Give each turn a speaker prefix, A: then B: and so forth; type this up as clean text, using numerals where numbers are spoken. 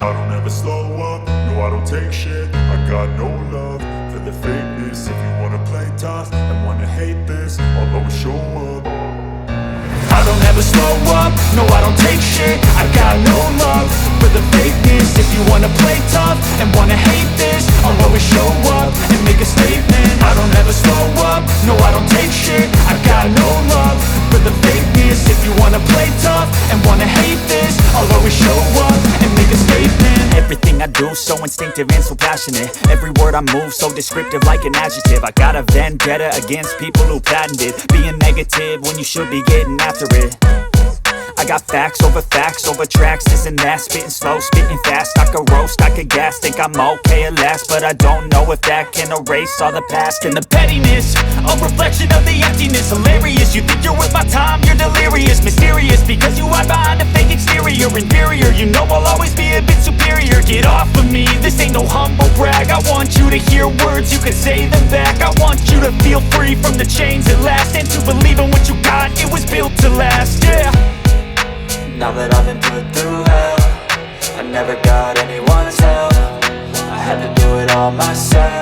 A: I don't ever slow up, no I don't take shit. I got no love for the fakeness. If you wanna play tough and wanna hate this, I'll always show up. I don't ever slow up, no I don't take shit. I got no love for the fakeness. If you wanna play tough and wanna hate this, I'll always show up and make a statement. I don't ever slow up, no I don't take shit. I got no love for the fakeness. If you wanna play tough and wanna hate this, I'll always show up and make a statement. Everything I do so instinctive and so passionate. Every word I move so descriptive like an adjective. I got a vendetta against people who patented being negative when you should be getting after it. I got facts over tracks, this and that. Spitting slow, spitting fast. I could roast, I could gas. Think I'm okay at last, but I don't know if that can erase all the past. And the pettiness, a reflection of the emptiness. Hilarious, you think you're worth my time, you're delirious. Mysterious, because you hide behind a fake exterior. Inferior, you know I'll always be a bit superior. Get off of me, this ain't no humble brag. I want you to hear words, you can say them back. I want you to feel free from the chains at last, and to believe in what you got, it was built to last, yeah. Now that I've been put through hell, I never got anyone's help. I had to do it all myself.